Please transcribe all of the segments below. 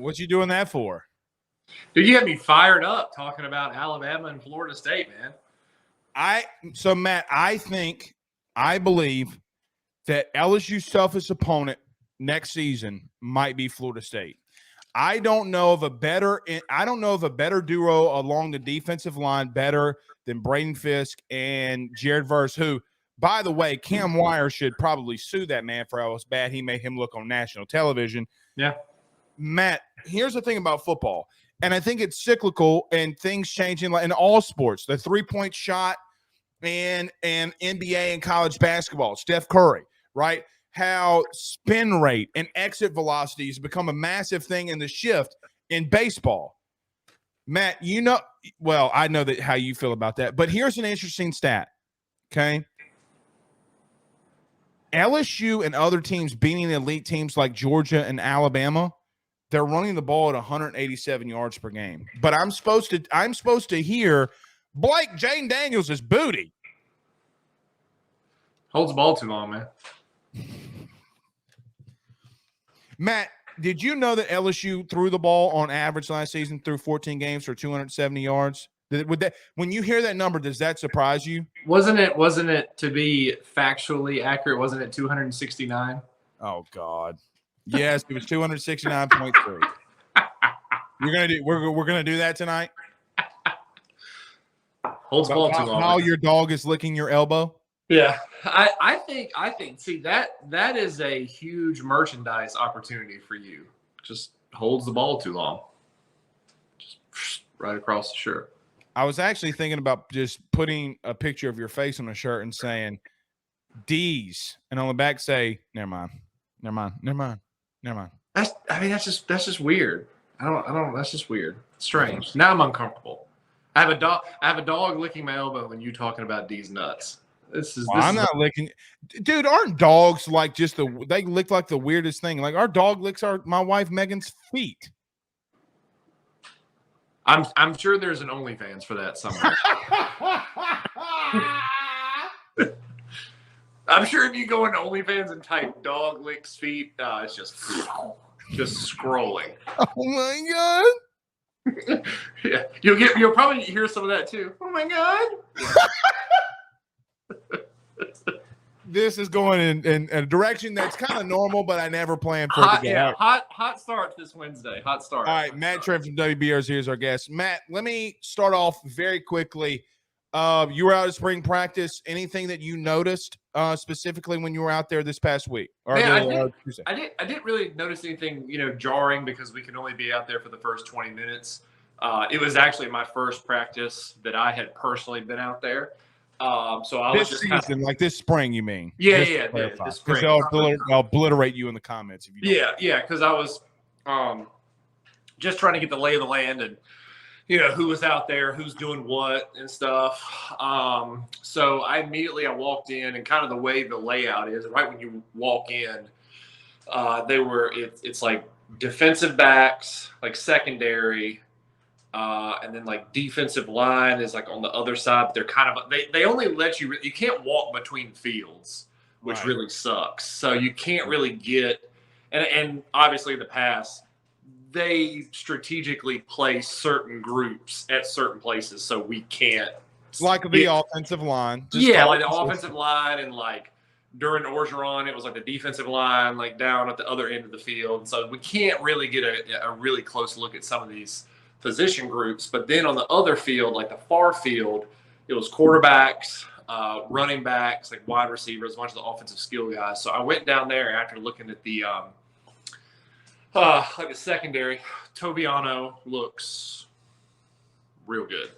What you doing that for? Dude, you had me fired up talking about Alabama and Florida State, man. So Matt, I believe that LSU's toughest opponent next season might be Florida State. I don't know of a better duo along the defensive line better than Braden Fisk and Jared Verse, who, by the way, Cam Wire should probably sue that man for how bad he made him look on national television. Yeah. Matt, here's the thing about football, and I think it's cyclical and things changing in all sports. The three-point shot and NBA and college basketball, Steph Curry, right? How spin rate and exit velocities become a massive thing in the shift in baseball. Matt, I know that how you feel about that, but here's an interesting stat, okay? LSU and other teams beating elite teams like Georgia and Alabama, they're running the ball at 187 yards per game. But I'm supposed to hear Blake Jane Daniels' booty. Holds the ball too long, man. Matt, did you know that LSU threw the ball on average last season through 14 games for 270 yards? When you hear that number, does that surprise you? Wasn't it to be factually accurate? Wasn't it 269? Oh God, yes, it was 269.3. We're gonna do that tonight. Holds the ball too long. While your dog is licking your elbow. Yeah, I think. See, that is a huge merchandise opportunity for you. Just holds the ball too long. Just right across the shirt. I was actually thinking about just putting a picture of your face on a shirt and saying D's, and on the back say, never mind. That's just weird. I don't. That's just weird. Strange. Now I'm uncomfortable. I have a dog licking my elbow when you talking about D's nuts. I'm not licking, dude. Aren't dogs like they lick like the weirdest thing? Like our dog licks my wife Megan's feet. I'm sure there's an OnlyFans for that somewhere. I'm sure if you go into OnlyFans and type "dog licks feet," it's just scrolling. Oh my God! Yeah, you'll probably hear some of that too. Oh my God! This is going in a direction that's kind of normal, but I never planned for it to get hot start this Wednesday. Hot start. All right, Matt Trent from WBRZ is our guest. Matt, let me start off very quickly. You were out at spring practice. Anything that you noticed specifically when you were out there this past week? I didn't really notice anything, jarring because we can only be out there for the first 20 minutes. It was actually my first practice that I had personally been out there. So I was just season, like this spring, you mean? Yeah. Because they'll obliterate you in the comments if you don't. Yeah. Because I was just trying to get the lay of the land and who was out there, who's doing what and stuff. So I walked in, and kind of the way the layout is, right when you walk in, it's like defensive backs, like secondary. And then like defensive line is like on the other side, but they're kind of they only let you can't walk between fields, which really sucks. So you can't really get and obviously in the past they strategically place certain groups at certain places so we can't like the offensive line. Like the offensive line, and like during Orgeron it was like the defensive line like down at the other end of the field. So we can't really get a really close look at some of these position groups. But then on the other field, like the far field, it was quarterbacks, running backs, like wide receivers, a bunch of the offensive skill guys. So I went down there after looking at the like the secondary. Toviano looks real good.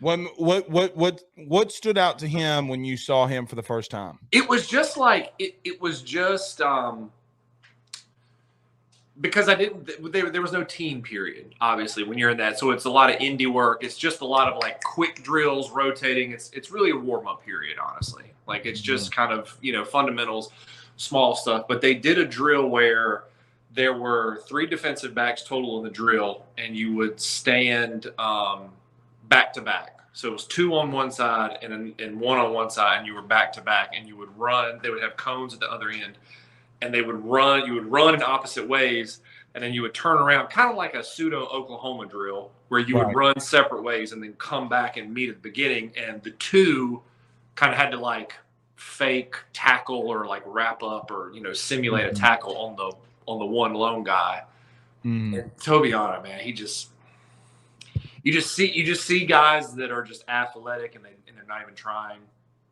What stood out to him when you saw him for the first time? It was just like it was just because there was no team period, obviously, when you're in that. So it's a lot of indie work. It's just a lot of like quick drills, rotating. It's really a warm-up period, honestly. Like it's just kind of, fundamentals, small stuff. But they did a drill where there were 3 defensive backs total in the drill, and you would stand back to back. So it was 2 on one side and 1 on one side, and you were back to back, and you would run. They would have cones at the other end. And you would run in opposite ways. and then you would turn around, kind of like a pseudo Oklahoma drill, where you would run separate ways and then come back and meet at the beginning, and the two kind of had to like fake tackle or like wrap up or simulate a tackle on the one lone guy. And Tobiano, man, you just see guys that are just athletic and they're not even trying.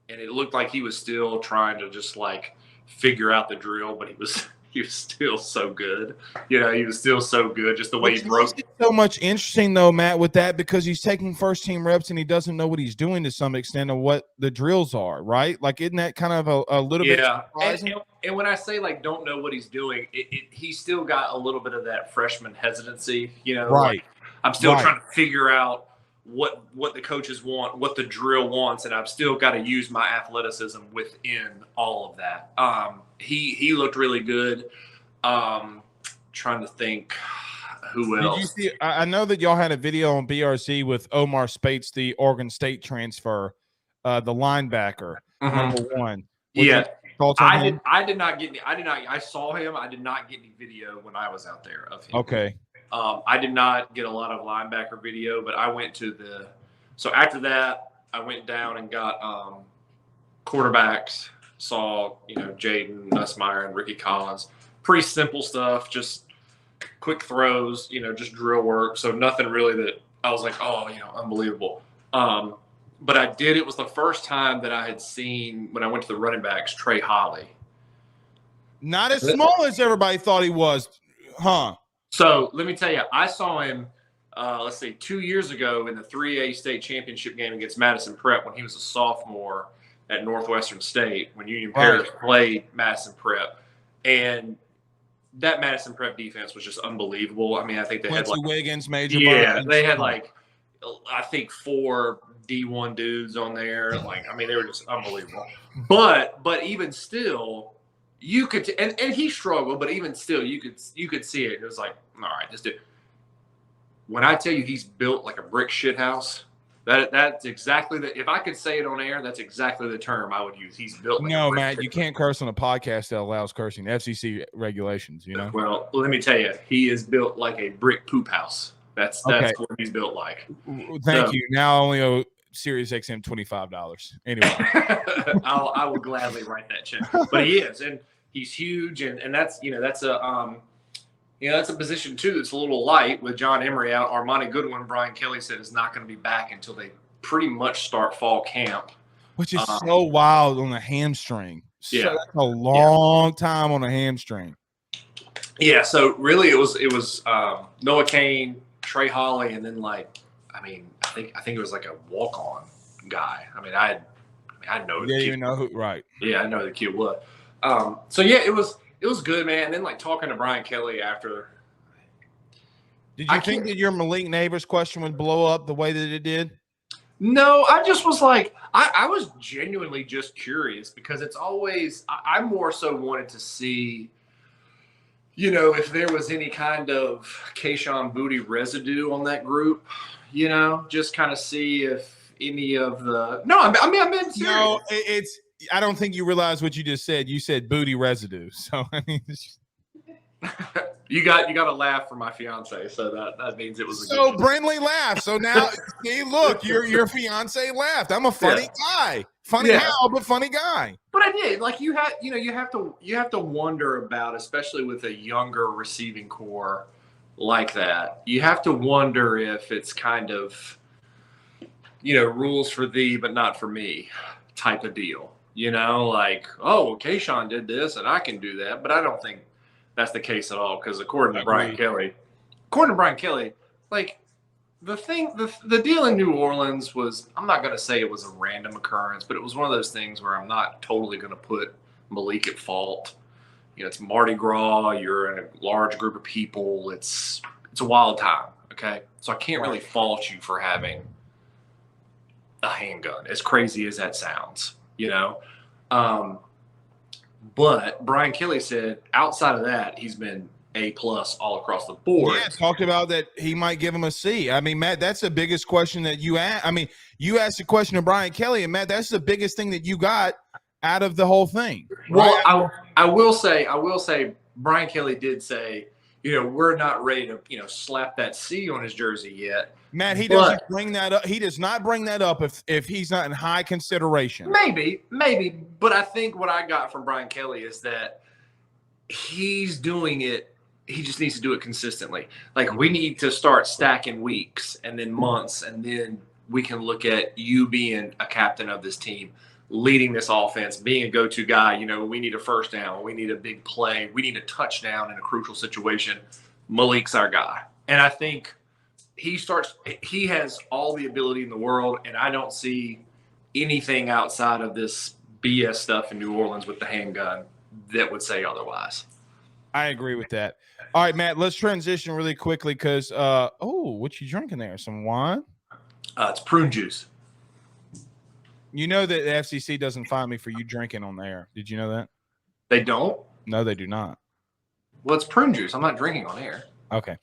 And it looked like he was still trying to just like figure out the drill, but he was still so good. He was still so good. Just the way he broke. It's so much interesting though, Matt, with that, because he's taking first team reps and he doesn't know what he's doing to some extent of what the drills are, right? Like, isn't that kind of a little bit surprising? And when I say like don't know what he's doing, he's still got a little bit of that freshman hesitancy, Right. Like, I'm still trying to figure out what the coaches want, what the drill wants, and I've still got to use my athleticism within all of that. He looked really good. Trying to think who else. Did you see? I know that y'all had a video on BRZ with Omar Spates, the Oregon State transfer, the linebacker, number one. I did not get any. I saw him. I did not get any video when I was out there of him. Okay. I did not get a lot of linebacker video, but I went to so after that, I went down and got quarterbacks, saw, Jaden Nussmeier and Ricky Collins. Pretty simple stuff, just quick throws, just drill work. So nothing really that I was like, oh, unbelievable. But it was the first time that I had seen, when I went to the running backs, Trey Holly. Not as small as everybody thought he was, huh? So let me tell you, I saw him, 2 years ago in the 3A state championship game against Madison Prep when he was a sophomore at Northwestern State, when Union Parish played Madison Prep. And that Madison Prep defense was just unbelievable. I mean, I think they had like Wiggins, Major. Yeah, they had like, I think 4 D1 dudes on there. Like, I mean, they were just unbelievable. But even still, you could and he struggled, but even still, you could see it. It was like, all right, just do it. When I tell you he's built like a brick shit house, that's exactly if I could say it on air, that's exactly the term I would use. He's built like a brick Matt, shit you can't curse on a podcast that allows cursing. FCC regulations, Well, let me tell you, he is built like a brick poop house. That's what he's built like. Thank you. Now I only owe Sirius XM $25. Anyway. I will gladly write that check. But he is, and he's huge, and that's that's a position too that's a little light with John Emery out. Armani Goodwin, Brian Kelly said, is not going to be back until they pretty much start fall camp, which is so wild on a hamstring. Yeah, so that's a long time on a hamstring. Yeah, so really it was Noah Kane, Trey Holly, and then I think it was like a walk-on guy. I know. Yeah, you know who, right? Yeah, I know the kid was. So yeah, it was good, man. And then talking to Brian Kelly after. Did you think that your Malik Nabers question would blow up the way that it did? No, I just was like, I was genuinely just curious, because it's always, I more so wanted to see, if there was any kind of Keyshawn Booty residue on that group, just kind of see if any of the, I meant serious. No, I don't think you realize what you just said. You said booty residue. So, I mean, you got to laugh for my fiance, so that means it was. So Brindley laughed. So now, see, look, your fiance laughed. I'm a funny guy. Funny how, but funny guy. But I did. Like, you have to wonder about, especially with a younger receiving core like that. You have to wonder if it's kind of, rules for thee but not for me type of deal. Like, oh, Keyshawn did this and I can do that, but I don't think that's the case at all, because according to Brian Kelly, like, the deal in New Orleans was, I'm not going to say it was a random occurrence, but it was one of those things where I'm not totally going to put Malik at fault. It's Mardi Gras. You're in a large group of people. It's a wild time. Okay. So I can't really fault you for having a handgun, as crazy as that sounds, but Brian Kelly said outside of that, he's been A+ all across the board. Yeah, talked about that he might give him a C. I mean, Matt, that's the biggest question that you asked. I mean, you asked the question of Brian Kelly, and Matt, that's the biggest thing that you got out of the whole thing. Right? Well, I will say Brian Kelly did say we're not ready to, slap that C on his jersey yet. Matt, he doesn't bring that up. He does not bring that up if he's not in high consideration. Maybe. But I think what I got from Brian Kelly is that he's doing it. He just needs to do it consistently. Like, we need to start stacking weeks and then months, and then we can look at you being a captain of this team, leading this offense, being a go-to guy. We need a first down. We need a big play. We need a touchdown in a crucial situation. Malik's our guy. And I think he has all the ability in the world, and I don't see anything outside of this BS stuff in New Orleans with the handgun that would say otherwise. I agree with that. All right, Matt, let's transition really quickly because, what you drinking there? Some wine? It's prune juice. You know that the FCC doesn't fine me for you drinking on the air. Did you know that? They don't? No, they do not. Well, it's prune juice. I'm not drinking on air. Okay.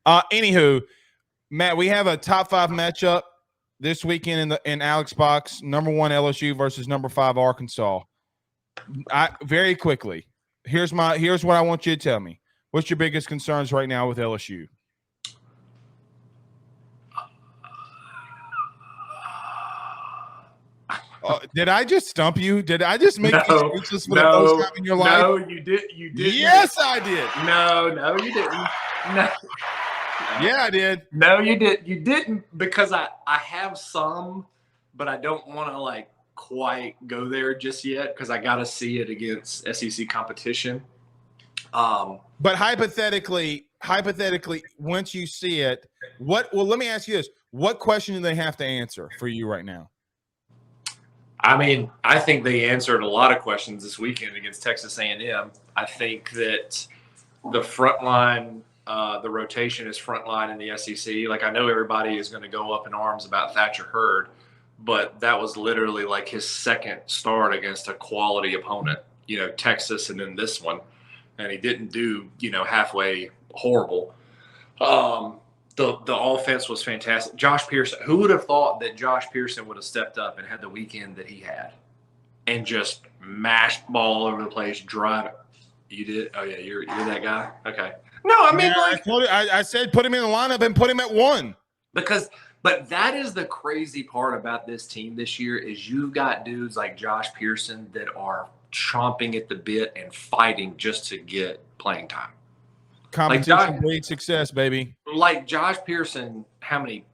Anywho, Matt, we have a top 5 matchup this weekend in Alex Box. Number 1 LSU versus number 5 Arkansas. Very quickly, here's what I want you to tell me. What's your biggest concerns right now with LSU? Did I just stump you? Did I just make you speechless for the first time in your life? No, you did. You did. Yes, I did. No, you didn't. No. Yeah, I did. No, you did. You didn't, because I have some, but I don't want to quite go there just yet because I got to see it against SEC competition. But hypothetically, once you see it, let me ask you this. What question do they have to answer for you right now? I mean, I think they answered a lot of questions this weekend against Texas A&M. I think that the front line, the rotation is front line in the SEC. I know everybody is going to go up in arms about Thatcher Hurd, but that was literally his second start against a quality opponent, Texas, and then this one. And he didn't do, halfway horrible. The offense was fantastic. Josh Pearson, who would have thought that Josh Pearson would have stepped up and had the weekend that he had and just mashed ball all over the place, drive it? You did? Oh, yeah, you're that guy? Okay. No, I mean, I said put him in the lineup and put him at 1. But that is the crazy part about this team this year is you've got dudes like Josh Pearson that are chomping at the bit and fighting just to get playing time. Competition breeds success, baby. Josh Pearson, how many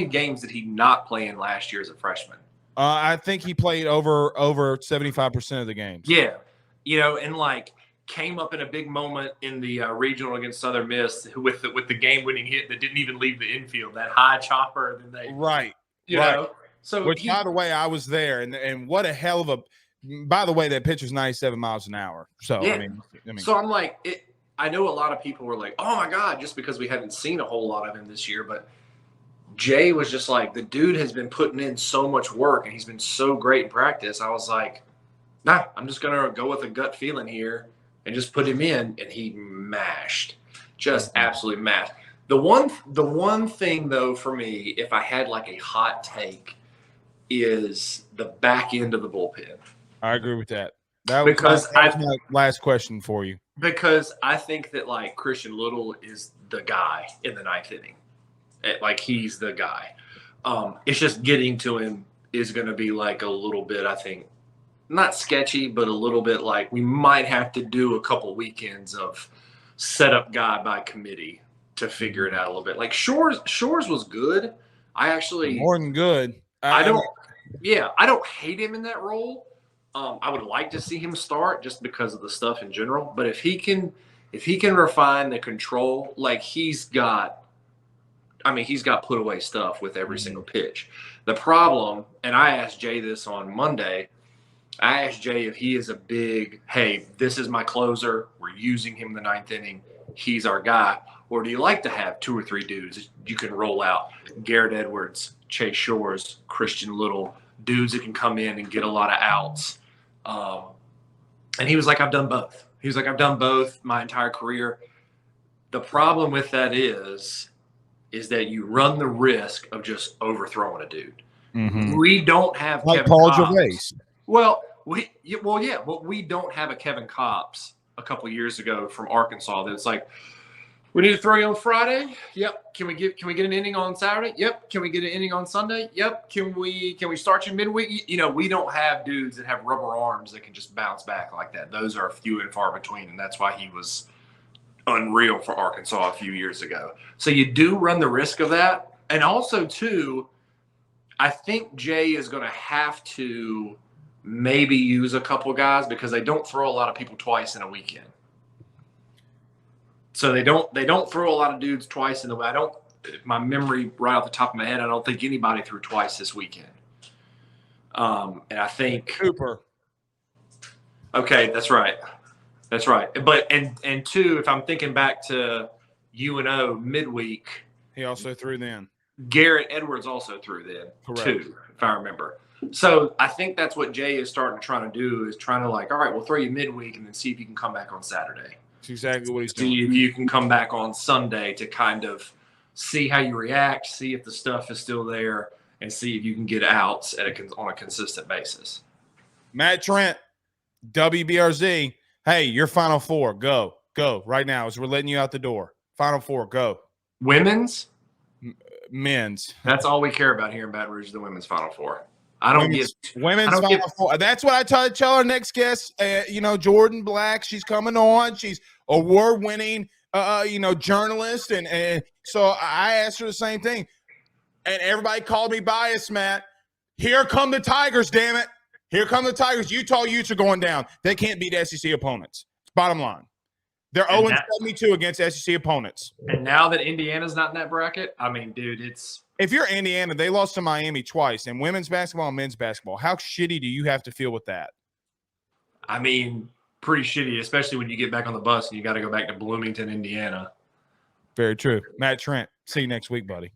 games did he not play in last year as a freshman? I think he played over 75% of the games. Yeah. And came up in a big moment in the regional against Southern Miss with the game-winning hit that didn't even leave the infield, that high chopper. Right. So by the way, I was there, and what a hell of a – by the way, that pitcher's 97 miles an hour. So, yeah. I mean. So I'm I know a lot of people were like, oh, my God, just because we haven't seen a whole lot of him this year. But Jay was just the dude has been putting in so much work, and he's been so great in practice. I was like, nah, I'm just going to go with a gut feeling here and just put him in, and he mashed, just absolutely mashed. The one thing, though, for me, if I had a hot take, is the back end of the bullpen. I agree with that. That was my last question for you. Because I think that Christian Little is the guy in the 9th inning. He's the guy. It's just getting to him is going to be a little bit, I think, not sketchy, but a little bit we might have to do a couple weekends of setup guy by committee to figure it out a little bit. Shores was good. I actually more than good. I don't hate him in that role. I would like to see him start just because of the stuff in general. But if he can refine the control, he's got put away stuff with every single pitch. The problem, and I asked Jay this on Monday, I asked Jay if he is a big, hey, this is my closer. We're using him in the 9th inning. He's our guy. Or do you like to have 2 or 3 dudes you can roll out? Garrett Edwards, Chase Shores, Christian Little, dudes that can come in and get a lot of outs. And he was like, I've done both. He was like, I've done both my entire career. The problem with that is that you run the risk of just overthrowing a dude. Mm-hmm. We don't have like Kevin Paul Kopps. Gervais. Well, we don't have a Kevin Kopps a couple years ago from Arkansas that it's like, we need to throw you on Friday. Yep. Can we get an inning on Saturday? Yep. Can we get an inning on Sunday? Yep. Can we start you midweek? You know, we don't have dudes that have rubber arms that can just bounce back like that. Those are few and far between, and that's why he was unreal for Arkansas a few years ago. So you do run the risk of that. And also, too, I think Jay is going to have to maybe use a couple guys because they don't throw a lot of people twice in a weekend. So they don't throw a lot of dudes twice in the way. My memory right off the top of my head, I don't think anybody threw twice this weekend. And I think Cooper. Okay, that's right. That's right. But and two, if I'm thinking back to UNO midweek, he also threw then. Garrett Edwards also threw then. Correct. Too, if I remember. So I think that's what Jay is starting to try to do is trying to like, all right, we'll throw you midweek and then see if you can come back on Saturday. That's exactly what he's doing. See if you can come back on Sunday to kind of see how you react, see if the stuff is still there, and see if you can get outs on a consistent basis. Matt Trent, WBRZ. Hey, your Final Four. Go right now as we're letting you out the door. Final Four, go. Women's? Men's. That's all we care about here in Baton Rouge, the women's Final Four. I don't get women's Final Four. That's what I tell our next guest. Jordan Black. She's coming on. She's award-winning, journalist, and so I asked her the same thing. And everybody called me biased, Matt. Here come the Tigers, damn it! Here come the Tigers. Utah Utes are going down. They can't beat SEC opponents. Bottom line, they're 0-72 against SEC opponents. And now that Indiana's not in that bracket, I mean, dude, it's. If you're Indiana, they lost to Miami twice in women's basketball and men's basketball. How shitty do you have to feel with that? I mean, pretty shitty, especially when you get back on the bus and you got to go back to Bloomington, Indiana. Very true. Matt Trent, see you next week, buddy.